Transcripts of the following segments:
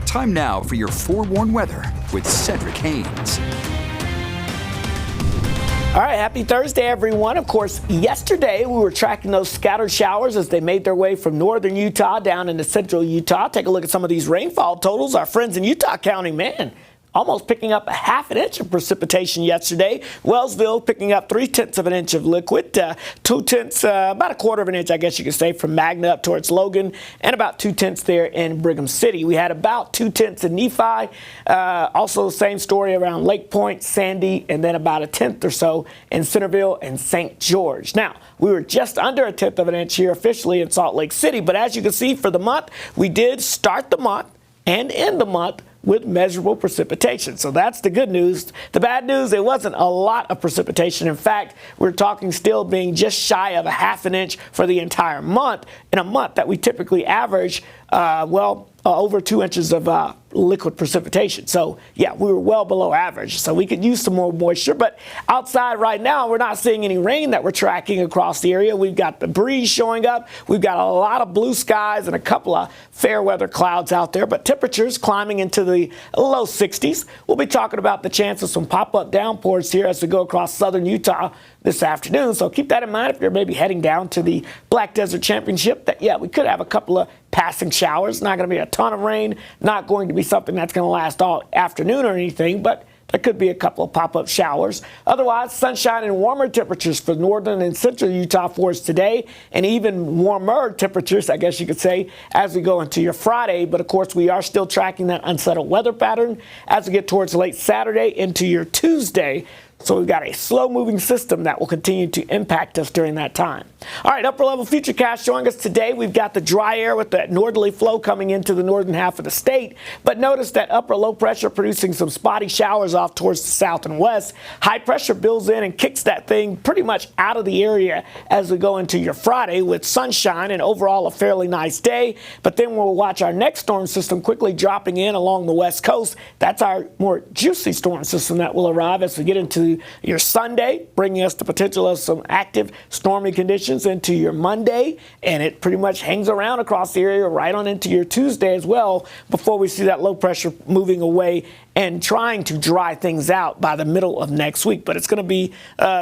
Time now for your forewarned weather with Cedric Haynes. All right, happy Thursday, everyone. Of course, yesterday we were tracking those scattered showers as they made their way from northern Utah down into central Utah. Take a look at some of these rainfall totals. Our friends in Utah County, man, almost picking up a half an inch of precipitation yesterday. Wellsville picking up 3/10 of an inch of liquid, 2/10, about a quarter of an inch, I guess you could say, from Magna up towards Logan, and about 2/10 there in Brigham City. We had about 2/10 in Nephi. Also, same story around Lake Point, Sandy, and then about 1/10 or so in Centerville and St. George. Now, we were just under 1/10 of an inch here officially in Salt Lake City, but as you can see for the month, we did start the month and end the month with measurable precipitation. So that's the good news. The bad news, it wasn't a lot of precipitation. In fact, we're talking still being just shy of a half an inch for the entire month, in a month that we typically average, over 2 inches of liquid precipitation. So, yeah, we were well below average. So we could use some more moisture. But outside right now, we're not seeing any rain that we're tracking across the area. We've got the breeze showing up. We've got a lot of blue skies and a couple of fair weather clouds out there. But temperatures climbing into the low 60s. We'll be talking about the chance of some pop-up downpours here as we go across southern Utah this afternoon. So keep that in mind if you're maybe heading down to the Black Desert Championship. That, yeah, we could have a couple of passing showers. Not going to be a ton of rain. Not going to be something that's going to last all afternoon or anything, but there could be a couple of pop-up showers. Otherwise, sunshine and warmer temperatures for northern and central Utah for us today, and even warmer temperatures, I guess you could say, as we go into your Friday. But, of course, we are still tracking that unsettled weather pattern as we get towards late Saturday into your Tuesday. So we've got a slow-moving system that will continue to impact us during that time. All right, upper-level futurecast showing us today. We've got the dry air with that northerly flow coming into the northern half of the state. But notice that upper-low pressure producing some spotty showers off towards the south and west. High pressure builds in and kicks that thing pretty much out of the area as we go into your Friday with sunshine and overall a fairly nice day. But then we'll watch our next storm system quickly dropping in along the west coast. That's our more juicy storm system that will arrive as we get into your Sunday, bringing us the potential of some active stormy conditions into your Monday, and it pretty much hangs around across the area right on into your Tuesday as well before we see that low pressure moving away and trying to dry things out by the middle of next week. But it's going to be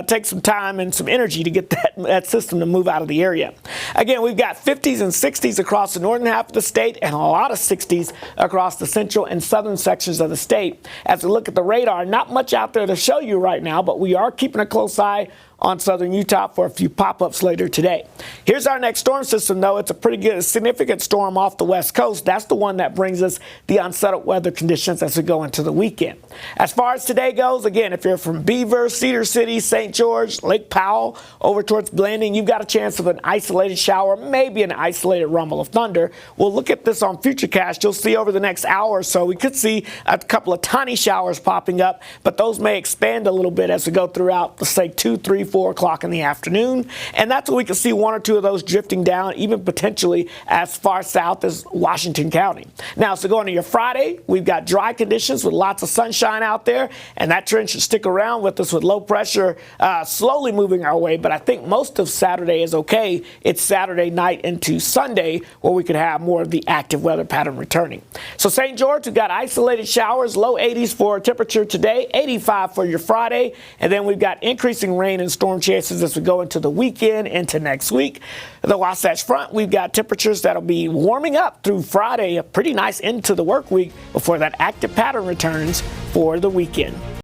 take some time and some energy to get that system to move out of the area. Again, we've got 50s and 60s across the northern half of the state and a lot of 60s across the central and southern sections of the state. As we look at the radar, not much out there to show you right now, but we are keeping a close eye on southern Utah for a few pop-ups later today. Here's our next storm system, though. It's a pretty good, significant storm off the west coast. That's the one that brings us the unsettled weather conditions as we go into the weekend. As far as today goes, again, if you're from Beaver, Cedar City, St. George, Lake Powell, over towards Blanding, you've got a chance of an isolated shower, maybe an isolated rumble of thunder. We'll look at this on Futurecast. You'll see over the next hour or so, we could see a couple of tiny showers popping up, but those may expand a little bit as we go throughout, let's say, 2, 3, 4 o'clock in the afternoon. And that's when we can see 1 or 2 of those drifting down, even potentially as far south as Washington County. Now, so going to your Friday, we've got dry conditions with lots of sunshine out there, and that trend should stick around with us with low pressure slowly moving our way. But I think most of Saturday is okay. It's Saturday night into Sunday where we could have more of the active weather pattern returning. So St. George, we've got isolated showers, low 80s for temperature today, 85 for your Friday, and then we've got increasing rain and storm chances as we go into the weekend, into next week. The Wasatch Front, we've got temperatures that'll be warming up through Friday, a pretty nice end to the work week before that active pattern returns for the weekend.